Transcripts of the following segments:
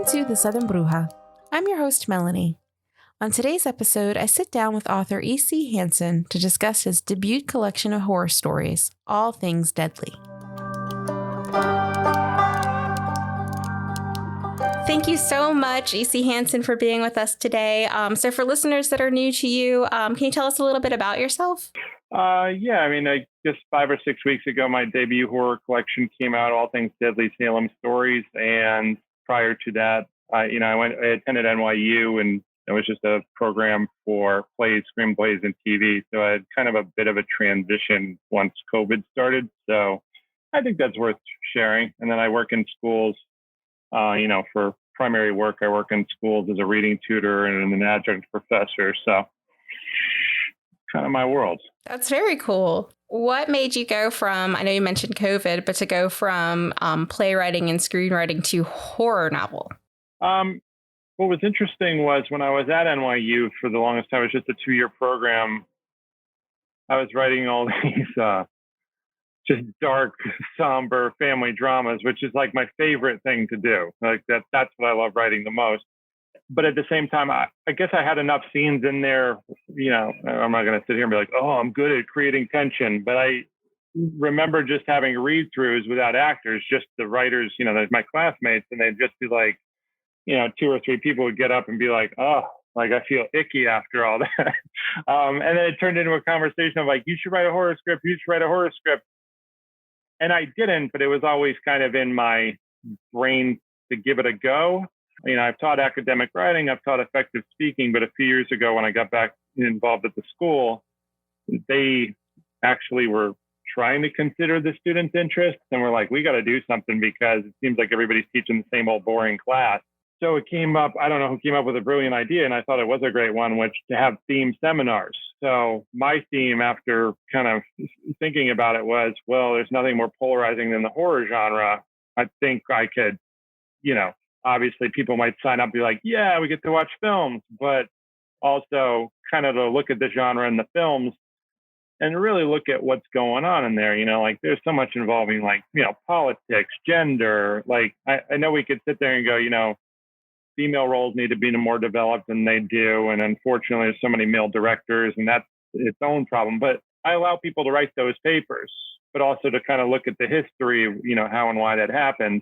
Welcome to The Southern Bruja. I'm your host, Melanie. On today's episode, I sit down with author E.C. Hanson to discuss his debut collection of horror stories, All Things Deadly. Thank you so much, E.C. Hanson, for being with us today. So for listeners that are new to you, can you tell us a little bit about yourself? I guess 5 or 6 weeks ago, my debut horror collection came out, All Things Deadly Salem Stories. And prior to that, I attended NYU, and it was just a program for plays, screenplays, and TV. So I had kind of a bit of a transition once COVID started. So I think that's worth sharing. And then I work in schools, for primary work. I work in schools as a reading tutor and an adjunct professor. So kind of my world. That's very cool. What made you go from, I know you mentioned COVID, but to go from playwriting and screenwriting to horror novel? What was interesting was when I was at NYU for the longest time, it was just a 2-year program. I was writing all these just dark, somber family dramas, which is like my favorite thing to do. Like that's what I love writing the most. But at the same time, I guess I had enough scenes in there, I'm not going to sit here and be like, oh, I'm good at creating tension. But I remember just having read-throughs without actors, just the writers, my classmates, and they'd just be like, 2 or 3 people would get up and be like, oh, like I feel icky after all that. And then it turned into a conversation of like, you should write a horror script. You should write a horror script. And I didn't, but it was always kind of in my brain to give it a go. I've taught academic writing, I've taught effective speaking, but a few years ago when I got back involved at the school, they actually were trying to consider the students' interests, and we're like, we got to do something because it seems like everybody's teaching the same old boring class. So it came up, I don't know who came up with a brilliant idea, and I thought it was a great one, which to have theme seminars. So my theme, after kind of thinking about it, was, well, there's nothing more polarizing than the horror genre. I think I could, obviously people might sign up and be like, yeah, we get to watch films, but also kind of to look at the genre in the films and really look at what's going on in there. Like there's so much involving like, politics, gender. Like I know we could sit there and go, female roles need to be more developed than they do. And unfortunately, there's so many male directors, and that's its own problem. But I allow people to write those papers, but also to kind of look at the history of, how and why that happened.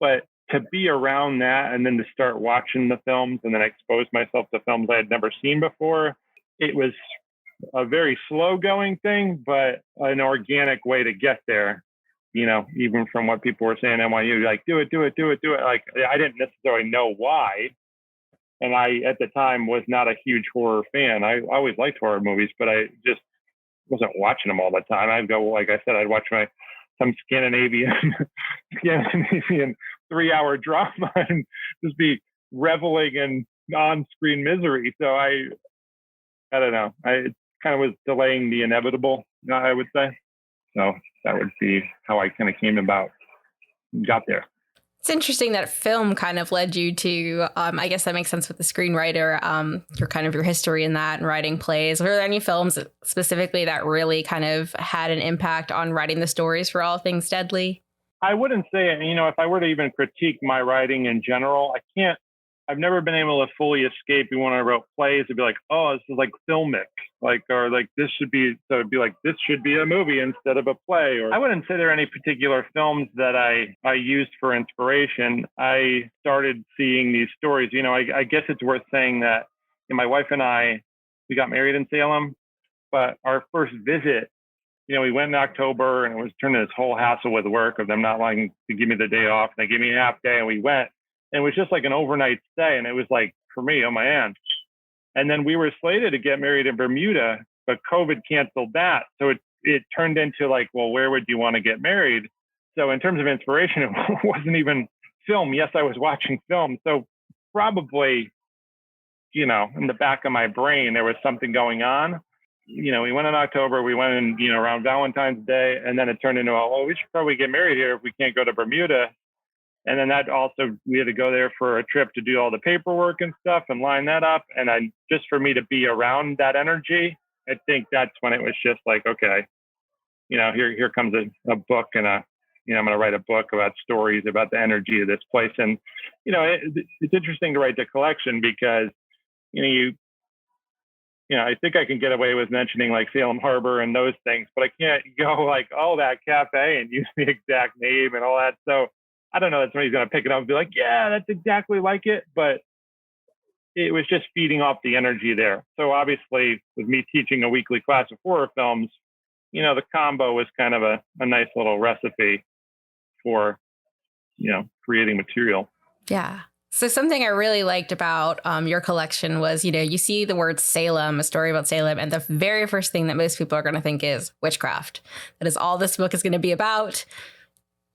But to be around that and then to start watching the films and then expose myself to films I had never seen before, it was a very slow going thing, but an organic way to get there. Even from what people were saying at NYU, like, do it. Like, I didn't necessarily know why. And I, at the time, was not a huge horror fan. I always liked horror movies, but I just wasn't watching them all the time. I'd go, like I said, I'd watch some Scandinavian 3-hour drama and just be reveling in on-screen misery. So I don't know. I kind of was delaying the inevitable, I would say. So that would be how I kind of got there. It's interesting that film kind of led you to, I guess that makes sense with the screenwriter, your history in that and writing plays. Were there any films specifically that really kind of had an impact on writing the stories for All Things Deadly? I wouldn't say it. If I were to even critique my writing in general, I've never been able to fully escape. When I wrote plays, it'd be like, oh, this is like filmic, this should be, so it'd be like, this should be a movie instead of a play. Or I wouldn't say there are any particular films that I used for inspiration. I started seeing these stories. I guess it's worth saying that my wife and I, we got married in Salem, but our first visit, we went in October, and it was turning this whole hassle with work of them not wanting to give me the day off. They gave me a half day, and we went. And it was just like an overnight stay. And it was like, for me, oh my aunt. And then we were slated to get married in Bermuda, but COVID canceled that. So it turned into like, well, where would you want to get married? So in terms of inspiration, it wasn't even film. Yes, I was watching film. So probably, in the back of my brain, there was something going on. We went in October, we went in, around Valentine's Day. And then it turned into, we should probably get married here if we can't go to Bermuda. And then that also, we had to go there for a trip to do all the paperwork and stuff and line that up. And just for me to be around that energy, I think that's when it was just like, okay, here comes a book and a I'm going to write a book about stories about the energy of this place. And, it's interesting to write the collection because, I think I can get away with mentioning like Salem Harbor and those things, but I can't go like, oh, that cafe and use the exact name and all that. So I don't know that somebody's going to pick it up and be like, yeah, that's exactly like it. But it was just feeding off the energy there. So obviously, with me teaching a weekly class of horror films, the combo was kind of a nice little recipe for, creating material. Yeah. So something I really liked about your collection was, you see the word Salem, a story about Salem, and the very first thing that most people are going to think is witchcraft. That is all this book is going to be about.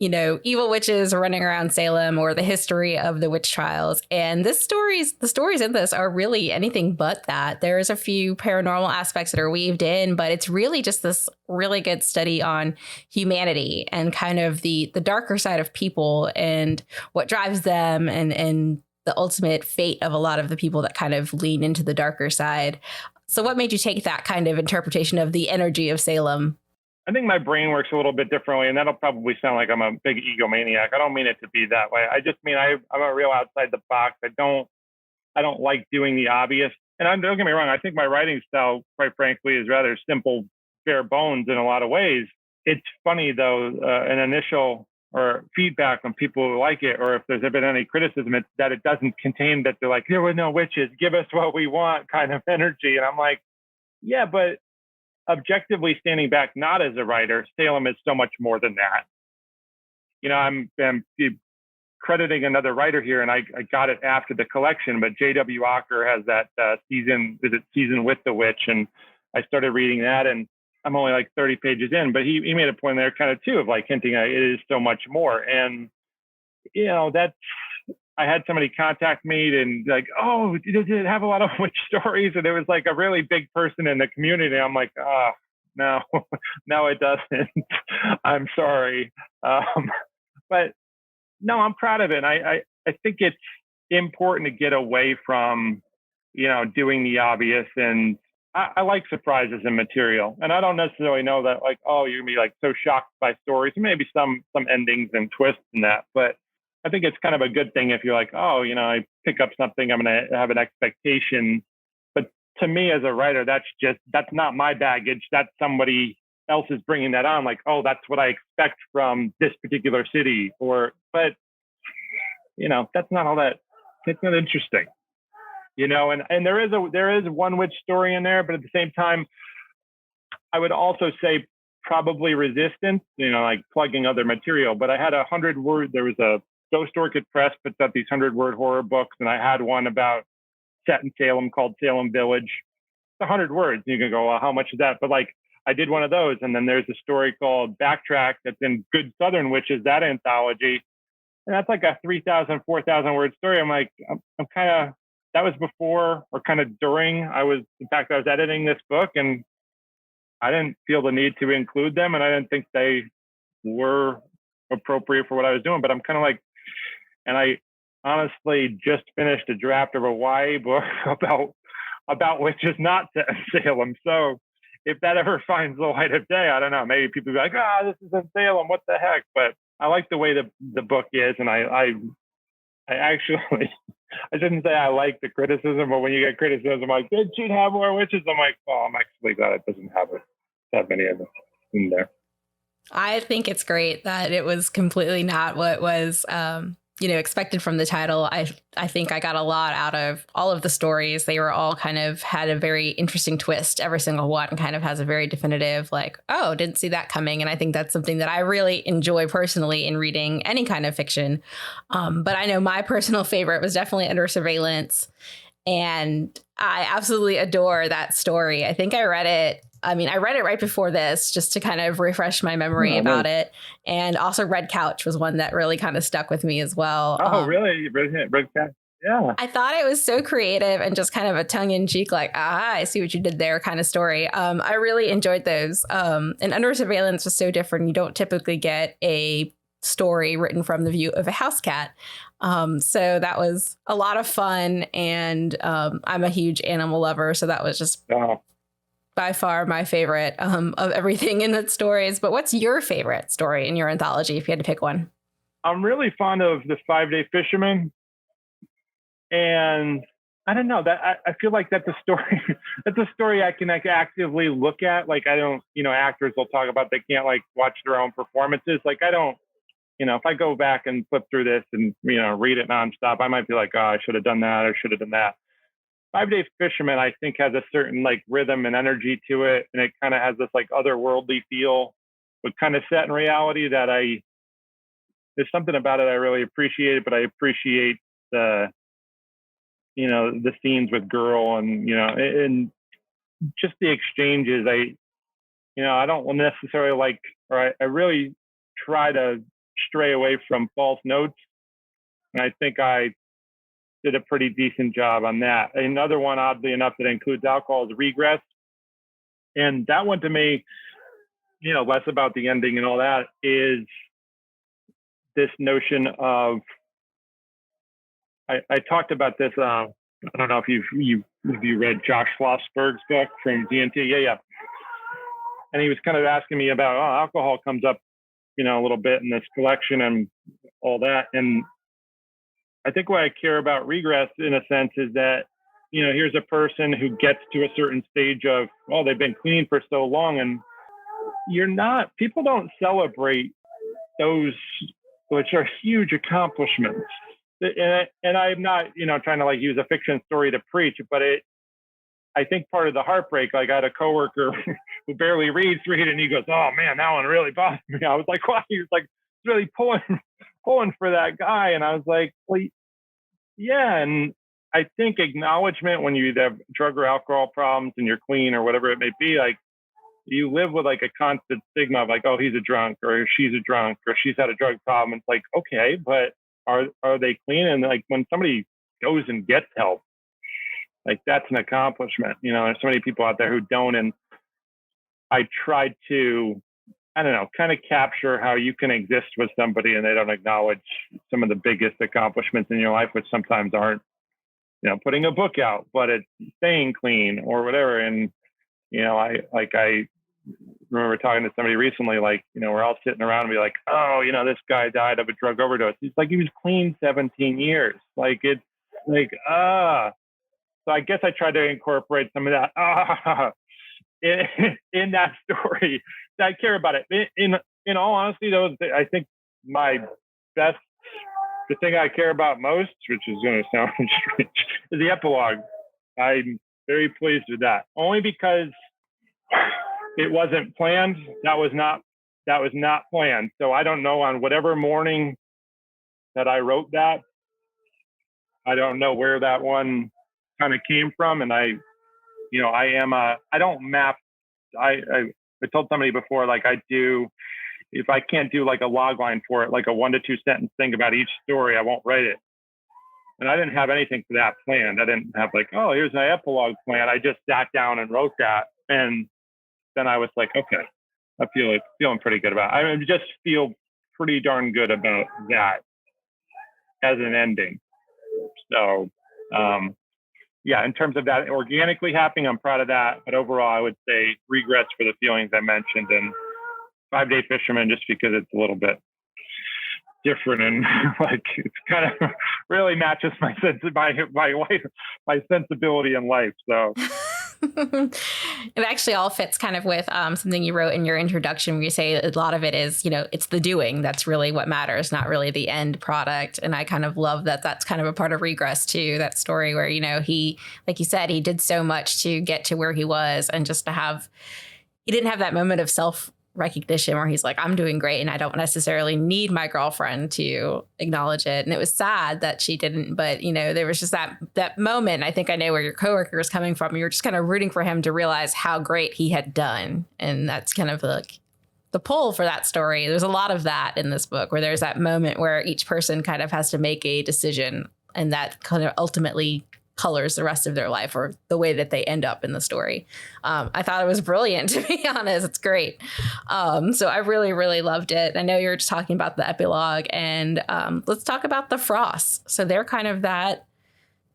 Evil witches running around Salem or the history of the witch trials. And the stories in this are really anything but that. There's a few paranormal aspects that are weaved in, but it's really just this really good study on humanity and kind of the darker side of people and what drives them and the ultimate fate of a lot of the people that kind of lean into the darker side. So what made you take that kind of interpretation of the energy of Salem? I think my brain works a little bit differently, and that'll probably sound like I'm a big egomaniac. I don't mean it to be that way. I just mean I'm a real outside the box. I don't like doing the obvious. And don't get me wrong, I think my writing style, quite frankly, is rather simple, bare bones in a lot of ways. It's funny though, an initial or feedback from people who like it, or if there's been any criticism, it's that it doesn't contain that they're like, there were no witches, give us what we want kind of energy. And I'm like, yeah, but objectively standing back, not as a writer, Salem is so much more than that. I'm crediting another writer here, and I got it after the collection, but J.W. Ocker has that Season with the Witch, and I started reading that, and I'm only like 30 pages in, but he made a point there kind of too of like hinting at it is so much more. And, that's, I had somebody contact me and like, oh, does it have a lot of witch stories? And it was like a really big person in the community. I'm like, no, no, it doesn't. I'm sorry. But no, I'm proud of it. And I think it's important to get away from, doing the obvious. And I like surprises in material. And I don't necessarily know that like, oh, you're gonna be like so shocked by stories. Maybe some endings and twists in that, but I think it's kind of a good thing if you're like, oh, I pick up something, I'm going to have an expectation. But to me as a writer, that's not my baggage. That's somebody else is bringing that on. Like, oh, that's what I expect from this particular city. But that's not all that, it's not interesting, and there is one witch story in there, but at the same time, I would also say probably resistance, like plugging other material. But I had 100 word, there was a Ghost Orchid Press puts out these 100-word horror books, and I had one about set in Salem called Salem Village. It's 100 words. You can go, well, how much is that? But like, I did one of those, and then there's a story called Backtrack that's in Good Southern Witches, that anthology, and that's like a 3,000, 4,000 word story. I'm like, I'm kind of, that was before or kind of during I was editing this book, and I didn't feel the need to include them, and I didn't think they were appropriate for what I was doing. But I'm kind of like, and I honestly just finished a draft of a YA book about witches not set in Salem. So if that ever finds the light of day, I don't know. Maybe people be like, this is in Salem. What the heck? But I like the way the book is, and I actually, I shouldn't say I like the criticism, but when you get criticism like, it should have more witches, I'm like, oh, I'm actually glad it doesn't have that many of them in there. I think it's great that it was completely not what was, expected from the title. I think I got a lot out of all of the stories. They were all kind of had a very interesting twist. Every single one kind of has a very definitive, like, oh, didn't see that coming. And I think that's something that I really enjoy personally in reading any kind of fiction. But I know my personal favorite was definitely Under Surveillance. And I absolutely adore that story. I think I read it right before this just to kind of refresh my memory about it. And also Red Couch was one that really kind of stuck with me as well. Oh, really? Red Couch? Yeah. I thought it was so creative and just kind of a tongue in cheek, like, I see what you did there kind of story. I really enjoyed those. And Under Surveillance was so different. You don't typically get a story written from the view of a house cat. So that was a lot of fun. And I'm a huge animal lover. So that was just by far my favorite of everything in the stories. But what's your favorite story in your anthology, if you had to pick one? I'm really fond of the 5-Day Fisherman, and I don't know that I feel like that's a story. That's a story I can like actively look at. Like I don't, actors will talk about they can't like watch their own performances. Like I don't, if I go back and flip through this and read it nonstop, I might be like, oh, I should have done that or should have done that. 5-Day Fisherman, I think, has a certain like rhythm and energy to it, and it kind of has this like otherworldly feel, but kind of set in reality that there's something about it I really appreciate. But I appreciate the the scenes with girl and just the exchanges. I don't necessarily like, or I really try to stray away from false notes, and I think I did a pretty decent job on that. Another one, oddly enough, that includes alcohol is Regress, and that one to me, less about the ending and all that, is this notion of I talked about this. I don't know if you read Josh Schlossberg's book from DNT. Yeah. And he was kind of asking me about alcohol comes up, a little bit in this collection and all that. And I think what I care about Regress in a sense is that, here's a person who gets to a certain stage of, they've been clean for so long, and people don't celebrate those, which are huge accomplishments. And I'm not, trying to like use a fiction story to preach, but I think part of the heartbreak, like I had a coworker who barely read, and he goes, "Oh man, that one really bothered me." I was like, "Why?" He was like, "Really pulling for that guy," and I was like, "Well, yeah." And I think acknowledgement when you have drug or alcohol problems and you're clean or whatever it may be, like you live with like a constant stigma of like, "Oh, he's a drunk," or "She's a drunk," or "She's had a drug problem." It's like, okay, but are they clean? And like when somebody goes and gets help, like that's an accomplishment. There's so many people out there who don't. And I tried to, I don't know, kind of capture how you can exist with somebody and they don't acknowledge some of the biggest accomplishments in your life, which sometimes aren't, putting a book out, but it's staying clean or whatever. And, I remember talking to somebody recently, like, we're all sitting around and be like, "Oh, this guy died of a drug overdose." He's like, he was clean 17 years. Like, it's like, So I guess I tried to incorporate some of that in that story. I care about it. In all honesty, though, I think my best, the thing I care about most, which is going to sound strange, is the epilogue. I'm very pleased with that, only because it wasn't planned. That was not planned. So I don't know, on whatever morning that I wrote that, I don't know where that one kind of came from. And I don't map. I told somebody before, like if I can't do like a log line for it, like a 1 to 2 sentence thing about each story, I won't write it. And I didn't have anything for that planned. I didn't have like, here's my epilogue plan. I just sat down and wrote that. And then I was like, okay, I feeling pretty good about it. I just feel pretty darn good about that as an ending. So, in terms of that organically happening, I'm proud of that. But overall, I would say Regrets for the feelings I mentioned, and 5-Day Fisherman just because it's a little bit different and like it's kind of really matches my sensibility in life. So. It actually all fits kind of with something you wrote in your introduction, where you say a lot of it is, it's the doing that's really what matters, not really the end product. And I kind of love that that's kind of a part of Regress too, that story where, he, like you said, he did so much to get to where he was, and just he didn't have that moment of self-recognition where he's like, I'm doing great and I don't necessarily need my girlfriend to acknowledge it. And it was sad that she didn't, but there was just that moment. I think I know where your coworker is coming from. You were just kind of rooting for him to realize how great he had done. And that's kind of like the pull for that story. There's a lot of that in this book, where there's that moment where each person kind of has to make a decision, and that kind of ultimately colors the rest of their life, or the way that they end up in the story. I thought it was brilliant, to be honest. It's great. So I really, really loved it. I know you were just talking about the epilogue, and let's talk about the Frosts. So they're kind of that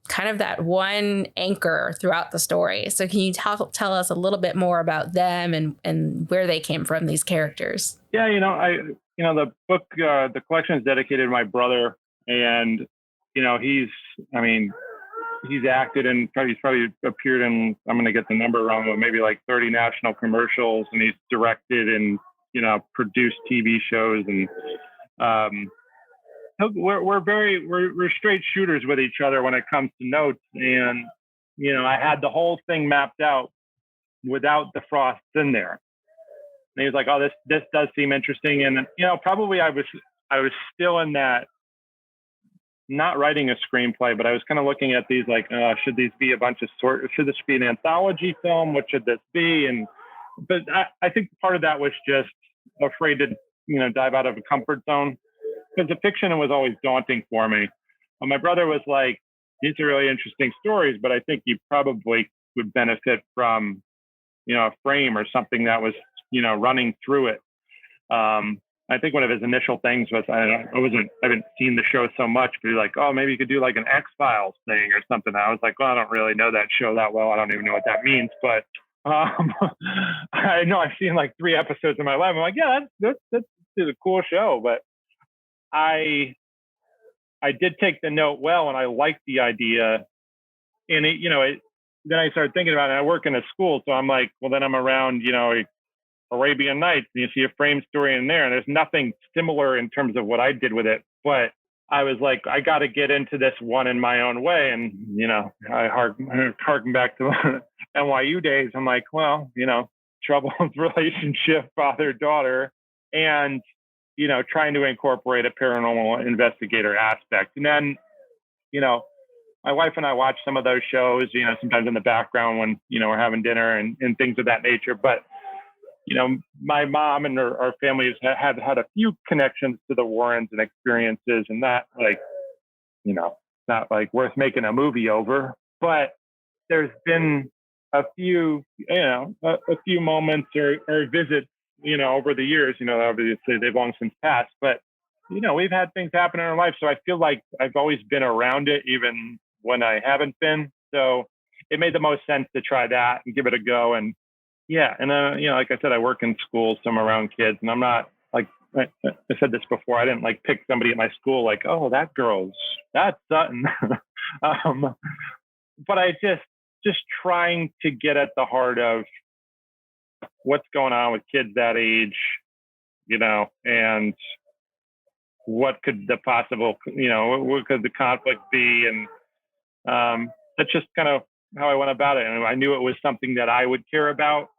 kind of that one anchor throughout the story. So can you tell us a little bit more about them and where they came from, these characters? Yeah, the book, the collection is dedicated to my brother, and I mean, he's acted in, he's probably appeared in, I'm going to get the number wrong, but maybe like 30 national commercials, and he's directed and produced TV shows, and we're straight shooters with each other when it comes to notes, and I had the whole thing mapped out without the frosts in there. And he was like, "Oh, this does seem interesting." And probably I was still in that, not writing a screenplay, but I was kind of looking at these like, should these be a bunch of should this be an anthology film? What should this be? But I think part of that was just afraid to dive out of a comfort zone, because the fiction was always daunting for me. My brother was like, "These are really interesting stories, but I think you probably would benefit from a frame or something that was running through it." I think one of his initial things was, I haven't seen the show so much, but he's like, "Oh, maybe you could do like an X-Files thing or something." I was like, "Well, I don't really know that show that well. I don't even know what that means." But I know I've seen like 3 episodes in my life. I'm like, "Yeah, that's a cool show." But I did take the note well, and I liked the idea. And then I started thinking about it. I work in a school, so I'm like, well, then I'm around, Arabian Nights, and you see a frame story in there, and there's nothing similar in terms of what I did with it. But I was like, I got to get into this one in my own way. And, I harken back to NYU days. I'm like, well, troubled relationship, father-daughter, and, trying to incorporate a paranormal investigator aspect. And then, my wife and I watch some of those shows, sometimes in the background when, we're having dinner and things of that nature. But, my mom and our families have had a few connections to the Warrens and experiences, and that, like, not like worth making a movie over. But there's been a few, a few moments or visits, over the years, obviously they've long since passed, but, we've had things happen in our life. So I feel like I've always been around it, even when I haven't been. So it made the most sense to try that and give it a go. And yeah, and like I said, I work in schools, so I'm around kids, and I'm not like, I said this before, I didn't like pick somebody at my school like, "Oh, that's Sutton." But I just trying to get at the heart of what's going on with kids that age, and what could the possible, what could the conflict be? And that's just kind of how I went about it. And I knew it was something that I would care about.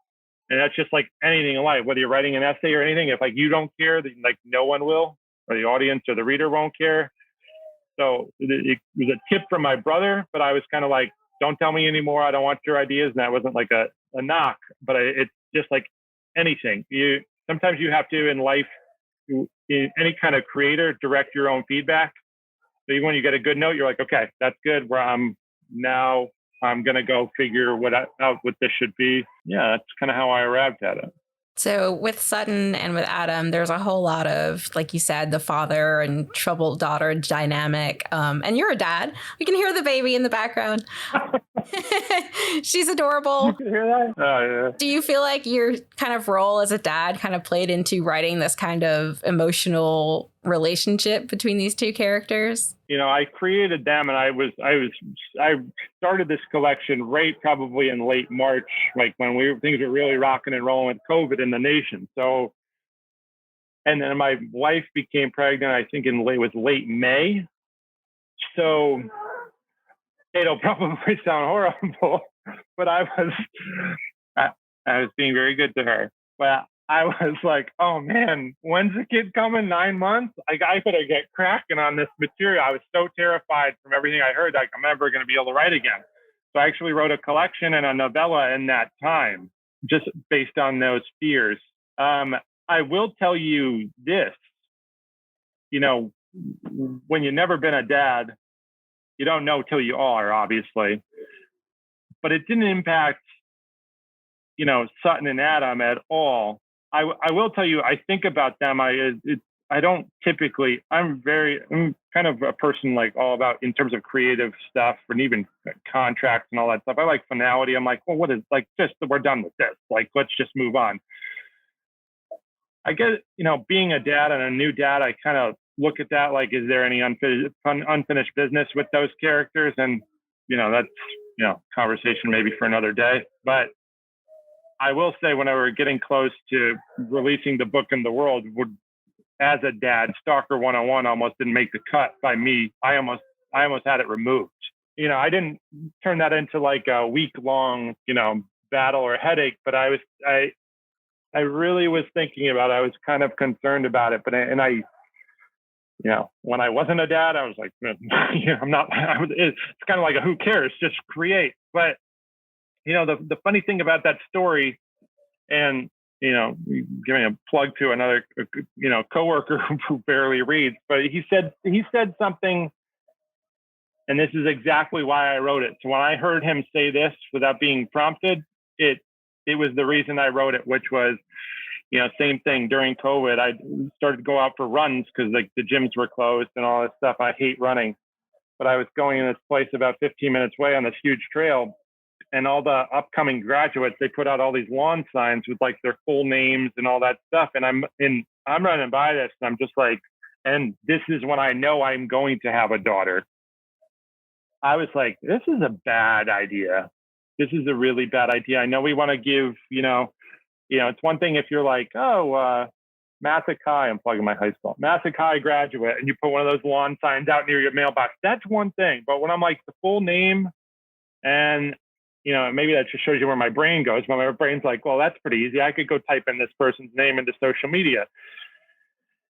And that's just like anything in life, whether you're writing an essay or anything, if like you don't care, then like no one will, or the audience or the reader won't care. So it was a tip from my brother, but I was kind of like, "Don't tell me anymore. I don't want your ideas." And that wasn't like a knock, but it's just like anything. Sometimes you have to, in life, in any kind of creator, direct your own feedback. So even when you get a good note, you're like, "Okay, that's good. Where I'm going to go figure out what this should be." Yeah, that's kind of how I arrived at it. So with Sutton and with Adam, there's a whole lot of, like you said, the father and troubled daughter dynamic. And you're a dad. We can hear the baby in the background. She's adorable. You can hear that? Oh, yeah. Do you feel like your kind of role as a dad kind of played into writing this kind of emotional relationship between these two characters? I created them, and I started this collection probably in late March, like when things were really rocking and rolling with COVID in the nation. So, and then my wife became pregnant, I think it was late May. So it'll probably sound horrible, but I was being very good to her. But I was like, "Oh man, when's the kid coming? 9 months? I better get cracking on this material." I was so terrified from everything I heard, like I'm never going to be able to write again. So I actually wrote a collection and a novella in that time, just based on those fears. I will tell you this, when you've never been a dad, you don't know till you are, obviously. But it didn't impact, Sutton and Adam at all. I will tell you, I think about them. I don't typically, I'm kind of a person like all about in terms of creative stuff and even contracts and all that stuff. I like finality. I'm like, well, what is like, just we're done with this. Like, let's just move on. I guess, being a dad and a new dad, I kind of look at that like, is there any unfinished business with those characters? And, that's, conversation maybe for another day. But I will say when I were getting close to releasing the book in the world, as a dad, Stalker 101 almost didn't make the cut by me. I almost had it removed. I didn't turn that into like a week-long, battle or headache, but I really was thinking about it. I was kind of concerned about it, when I wasn't a dad, I was like, I'm not, it's kind of like who cares? Just create. But, the funny thing about that story, and, giving a plug to another, coworker who barely reads, but he said something, and this is exactly why I wrote it. So when I heard him say this without being prompted, it was the reason I wrote it, which was, same thing during COVID. I started to go out for runs because like the gyms were closed and all this stuff. I hate running, but I was going in this place about 15 minutes away on this huge trail, and all the upcoming graduates, they put out all these lawn signs with like their full names and all that stuff. And I'm running by this, and I'm just like, and this is when I know I'm going to have a daughter. I was like, this is a bad idea. This is a really bad idea. I know we want to give, it's one thing if you're like, Massac High, I'm plugging my high school, Massac High graduate, and you put one of those lawn signs out near your mailbox. That's one thing. But when I'm like the full name, and, maybe that just shows you where my brain goes. But my brain's like, well, that's pretty easy. I could go type in this person's name into social media.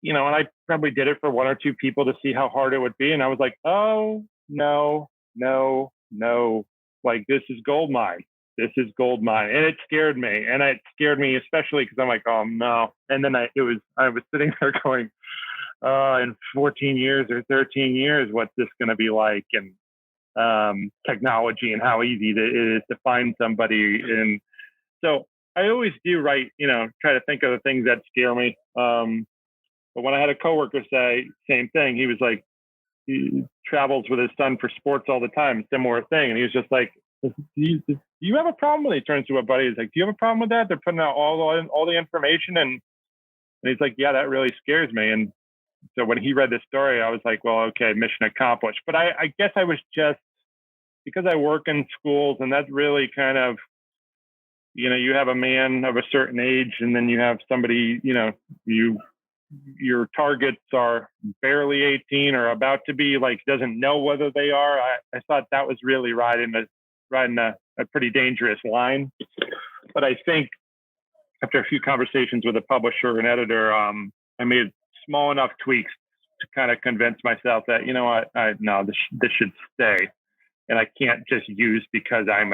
And I probably did it for one or two people to see how hard it would be. And I was like, oh, no. Like, this is gold mine. This is gold mine. And it scared me. And it scared me especially because I'm like, oh, no. And then I was sitting there going, in 14 years or 13 years, what's this going to be like? And technology and how easy it is to find somebody. And so I always do write, try to think of the things that scare me. But when I had a coworker say same thing, he was like, he travels with his son for sports all the time, similar thing. And he was just like, do you have a problem with it? He turns to a buddy. He's like, do you have a problem with that? They're putting out all the information. And he's like, yeah, that really scares me. And so when he read this story, I was like, well, okay, mission accomplished. But I guess I was just, because I work in schools, and that's really kind of, you have a man of a certain age, and then you have somebody, your targets are barely 18 or about to be, like, doesn't know whether they are. I thought that was really riding a pretty dangerous line. But I think after a few conversations with a publisher and editor, I made small enough tweaks to kind of convince myself that, no, this should stay. And I can't just use because I'm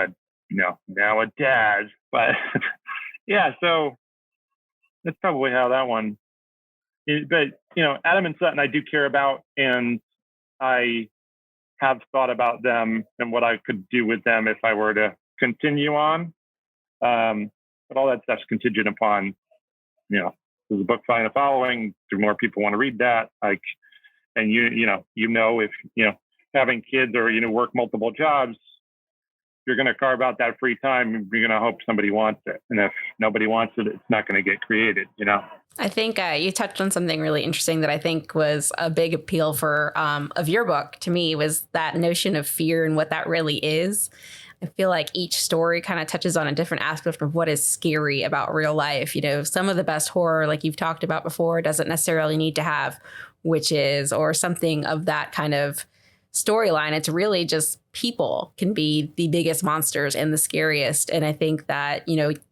now a dad. But yeah, so that's probably how that one. But, Adam and Sutton, I do care about, and I have thought about them and what I could do with them if I were to continue on. But all that stuff's contingent upon, does the book find a following? Do more people want to read that? Like, and if having kids or work multiple jobs, you're going to carve out that free time. You're going to hope somebody wants it, and if nobody wants it, it's not going to get created. I think you touched on something really interesting that I think was a big appeal of your book to me, was that notion of fear and what that really is. I feel like each story kind of touches on a different aspect of what is scary about real life. Some of the best horror, like you've talked about before, doesn't necessarily need to have witches or something of that kind of storyline. It's really just people can be the biggest monsters and the scariest. And I think that,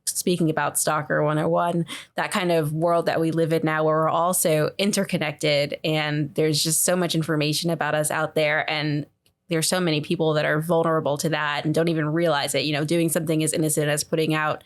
speaking about Stalker 101, that kind of world that we live in now, where we're all so interconnected and there's just so much information about us out there. And there's so many people that are vulnerable to that and don't even realize it. Doing something as innocent as putting out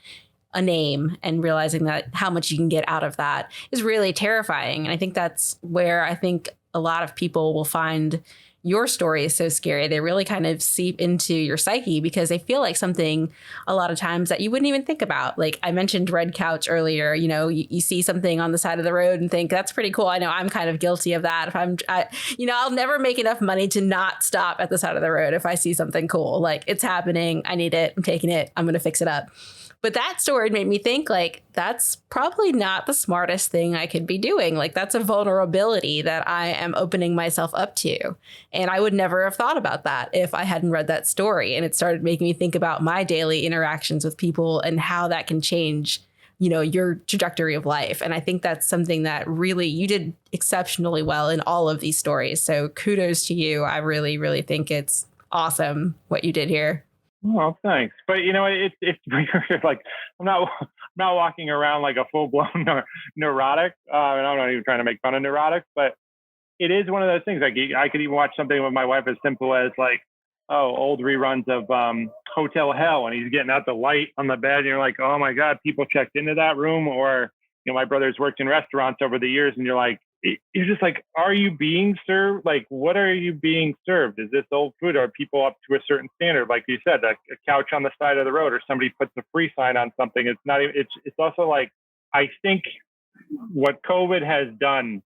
a name and realizing that how much you can get out of that is really terrifying. And I think that's where I think a lot of people will find your story is so scary. They really kind of seep into your psyche because they feel like something a lot of times that you wouldn't even think about. Like I mentioned red couch earlier, you see something on the side of the road and think that's pretty cool. I know I'm kind of guilty of that. If I'll never make enough money to not stop at the side of the road if I see something cool. Like it's happening. I need it. I'm taking it. I'm going to fix it up. But that story made me think like that's probably not the smartest thing I could be doing. Like that's a vulnerability that I am opening myself up to. And I would never have thought about that if I hadn't read that story. And it started making me think about my daily interactions with people and how that can change, your trajectory of life. And I think that's something that really you did exceptionally well in all of these stories. So kudos to you. I really, really think it's awesome what you did here. Oh, thanks. But it's weird. Like I'm not walking around like a full blown neurotic. And I'm not even trying to make fun of neurotics, but it is one of those things. Like I could even watch something with my wife as simple as like, old reruns of Hotel Hell, and he's getting out the light on the bed, and you're like, oh my God, people checked into that room. Or my brother's worked in restaurants over the years, and you're just like, are you being served? Like, what are you being served? Is this old food? Are people up to a certain standard? Like you said, a couch on the side of the road, or somebody puts a free sign on something. It's not even, it's also like, I think what COVID has done,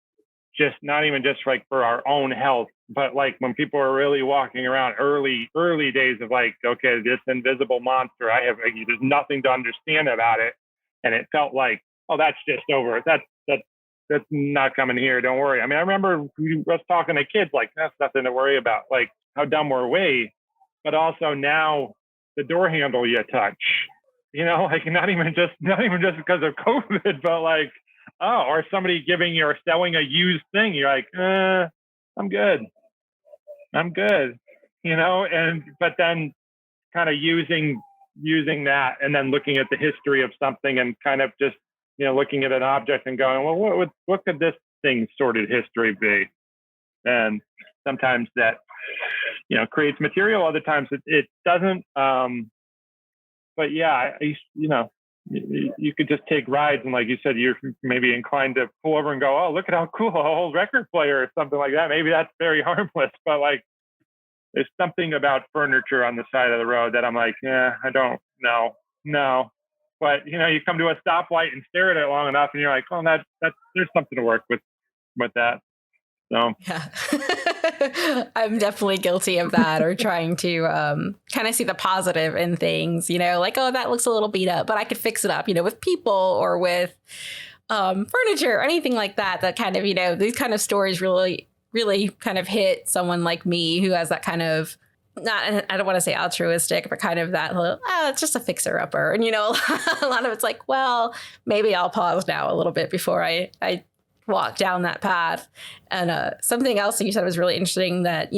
just not even just like for our own health, but like when people are really walking around early days of like, okay, this invisible monster, there's nothing to understand about it. And it felt like, oh, that's just over. That's not coming here. Don't worry. I mean, I remember us talking to kids like, that's nothing to worry about. Like, how dumb were we? But also now the door handle you touch, like not even just because of COVID, but like, or somebody giving you or selling a used thing. You're like, I'm good. But then kind of using that and then looking at the history of something and kind of just, looking at an object and going, well, what could this thing's sordid history be? And sometimes that, creates material. Other times it doesn't. But yeah, you could just take rides, and like you said, you're maybe inclined to pull over and go, oh, look at how cool, a whole record player or something like that. Maybe that's very harmless, but like there's something about furniture on the side of the road that I'm like, yeah, I don't know. No. But you come to a stoplight and stare at it long enough, and you're like, oh, that there's something to work with that. So yeah, I'm definitely guilty of that, or trying to kind of see the positive in things, like, oh, that looks a little beat up, but I could fix it up, with people or with furniture or anything like that. That kind of, these kind of stories really, really kind of hit someone like me who has that kind of, not, I don't want to say altruistic, but kind of that little, it's just a fixer upper. And, a lot of it's like, well, maybe I'll pause now a little bit before I walk down that path. And something else that you said was really interesting, that,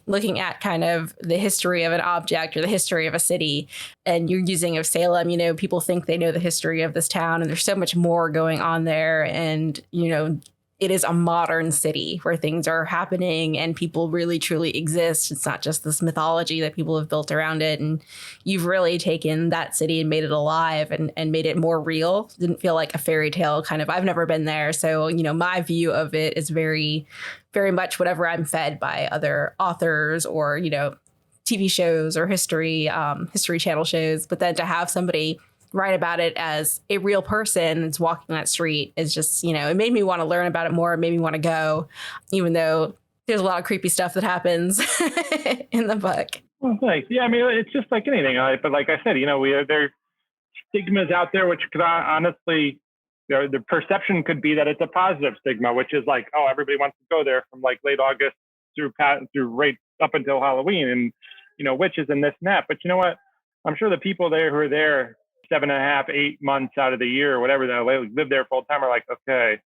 looking at kind of the history of an object or the history of a city, and you're using of Salem, people think they know the history of this town, and there's so much more going on there. And, it is a modern city where things are happening and people really truly exist. It's not just this mythology that people have built around it. And you've really taken that city and made it alive and made it more real. Didn't feel like a fairy tale kind of. I've never been there. So, my view of it is very, very much whatever I'm fed by other authors or, TV shows or history channel shows. But then to have somebody write about it as a real person that's walking that street is just, it made me want to learn about it more. It made me want to go, even though there's a lot of creepy stuff that happens in the book. Well, thanks. Yeah, I mean, it's just like anything. But like I said, there's stigmas out there, which could honestly, the perception could be that it's a positive stigma, which is like, oh, everybody wants to go there from like late August through right up until Halloween, and witches and this and that. But you know what? I'm sure the people there who are there 7.5, 8 months out of the year, or whatever, that live there full time, are like, okay,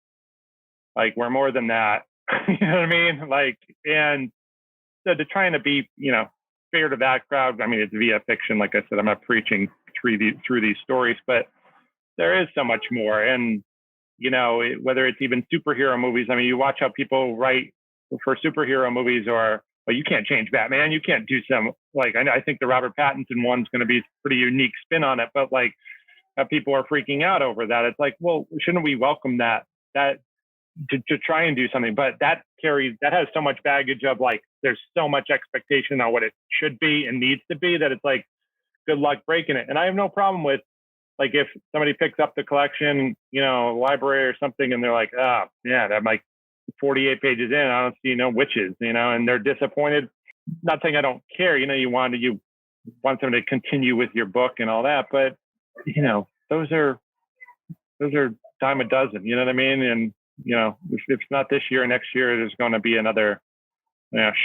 like we're more than that. You know what I mean? Like, and so to trying to be, fair to that crowd. I mean, it's via fiction. Like I said, I'm not preaching through these stories, but there is so much more. And, whether it's even superhero movies, I mean, you watch how people write for superhero movies, or, well, you can't change Batman. You can't do some, like, I think the Robert Pattinson one's going to be a pretty unique spin on it, but like people are freaking out over that. It's like, well, shouldn't we welcome that to try and do something? But that has so much baggage of like, there's so much expectation on what it should be and needs to be that it's like, good luck breaking it. And I have no problem with, like, if somebody picks up the collection, library or something, and they're like, oh yeah, I'm like 48 pages in, I don't see no witches, and they're disappointed. Not saying I don't care, you want them to continue with your book and all that, but those are dime a dozen, you know what I mean? And if it's not this year or next year, there's going to be another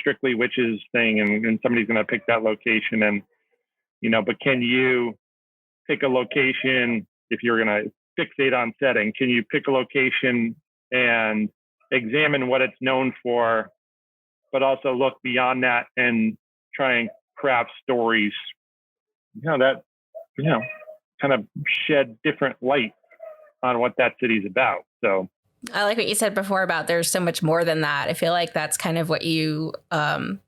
strictly witches thing, and somebody's going to pick that location. And but can you pick a location if you're going to fixate on setting? Can you pick a location and examine what it's known for, but also look beyond that and try and craft stories that kind of shed different light on what that city's about? So I like what you said before about there's so much more than that. I feel like that's kind of what you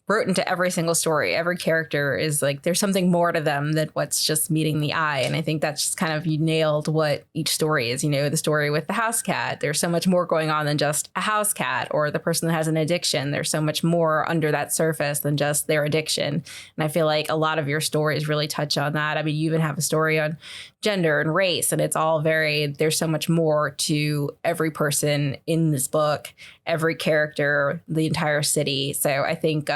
wrote into every single story. Every character is like, there's something more to them than what's just meeting the eye. And I think that's just kind of, you nailed what each story is. The story with the house cat, there's so much more going on than just a house cat, or the person that has an addiction. There's so much more under that surface than just their addiction. And I feel like a lot of your stories really touch on that. I mean, you even have a story on gender and race, and it's all there's so much more to every person in this book, every character, the entire city. So I think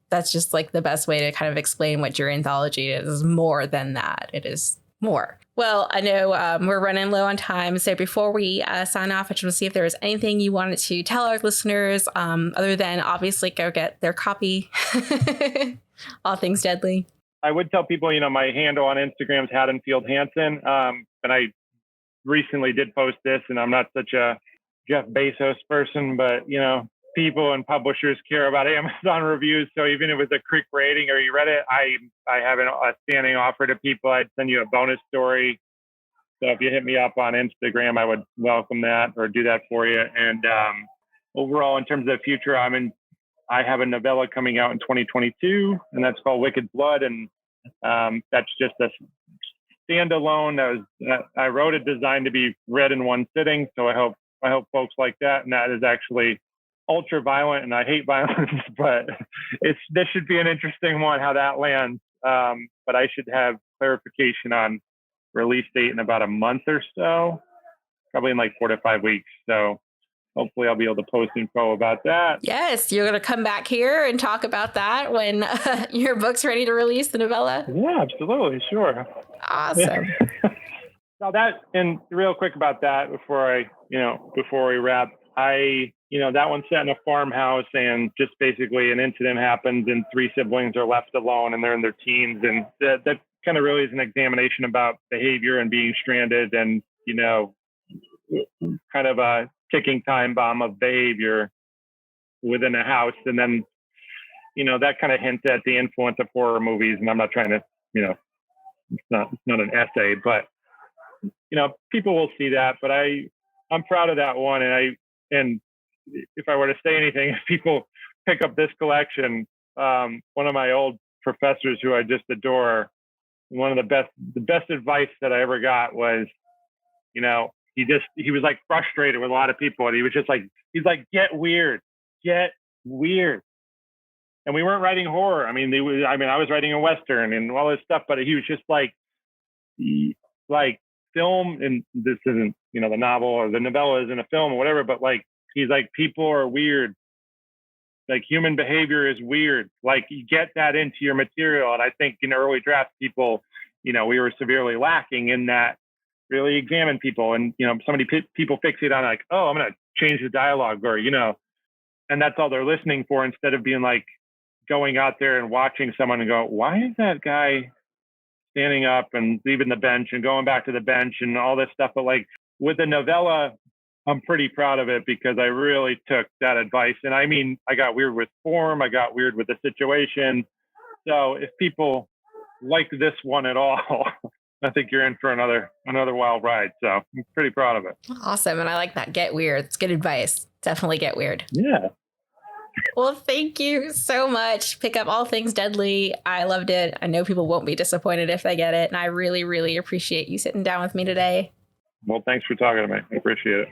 that's just like the best way to kind of explain what your anthology is more than that. It is more. Well, I know we're running low on time. So before we sign off, I just want to see if there was anything you wanted to tell our listeners, other than obviously go get their copy, All Things Deadly. I would tell people, my handle on Instagram is Haddonfield Hanson. And I recently did post this, and I'm not such a Jeff Bezos person, but, people and publishers care about Amazon reviews. So even if it's a quick rating or you read it, I have a standing offer to people. I'd send you a bonus story. So if you hit me up on Instagram, I would welcome that or do that for you. And overall, in terms of the future, I have a novella coming out in 2022, and that's called Wicked Blood. And that's just a standalone. I wrote it designed to be read in one sitting. So I hope folks like that. And that is actually ultra violent, and I hate violence, but this should be an interesting one, how that lands. But I should have clarification on release date in about a month or so, probably in like 4 to 5 weeks. So hopefully I'll be able to post info about that. Yes, you're going to come back here and talk about that when your book's ready to release, the novella? Yeah, absolutely. Sure. Awesome. Now and real quick about that before we wrap, that one's set in a farmhouse, and just basically an incident happens and 3 siblings are left alone, and they're in their teens. And that kind of really is an examination about behavior and being stranded, and, kind of a ticking time bomb of behavior within a house. And then, that kind of hints at the influence of horror movies. And I'm not trying to, it's not an essay, but, people will see that. But I'm proud of that one. And if I were to say anything, if people pick up this collection, one of my old professors who I just adore, one of the best advice that I ever got was, he was like frustrated with a lot of people, and he was just like, get weird. And we weren't writing horror. I was writing a Western and all this stuff, but he was just like film, and this isn't, the novel or the novella isn't a film or whatever, but like, he's like, people are weird. Like, human behavior is weird. Like, you get that into your material. And I think in early drafts, people, we were severely lacking in that, really examine people. And, people fixate on like, oh, I'm going to change the dialogue, or, and that's all they're listening for, instead of being like going out there and watching someone and go, why is that guy standing up and leaving the bench and going back to the bench and all this stuff. But like with the novella, I'm pretty proud of it because I really took that advice. And I got weird with form. I got weird with the situation. So if people like this one at all, I think you're in for another wild ride. So I'm pretty proud of it. Awesome. And I like that. Get weird. It's good advice. Definitely get weird. Yeah. Well, thank you so much. Pick up All Things Deadly. I loved it. I know people won't be disappointed if they get it. And I really, really appreciate you sitting down with me today. Well, thanks for talking to me. I appreciate it.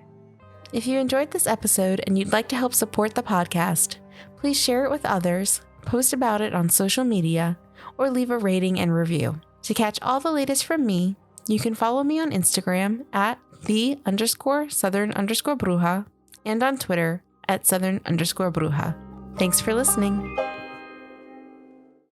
If you enjoyed this episode and you'd like to help support the podcast, Please share it with others, post about it on social media, or leave a rating and review. To catch all the latest from me, you can follow me on Instagram at @the_southern_bruja and on Twitter at southern_bruja. Thanks for listening.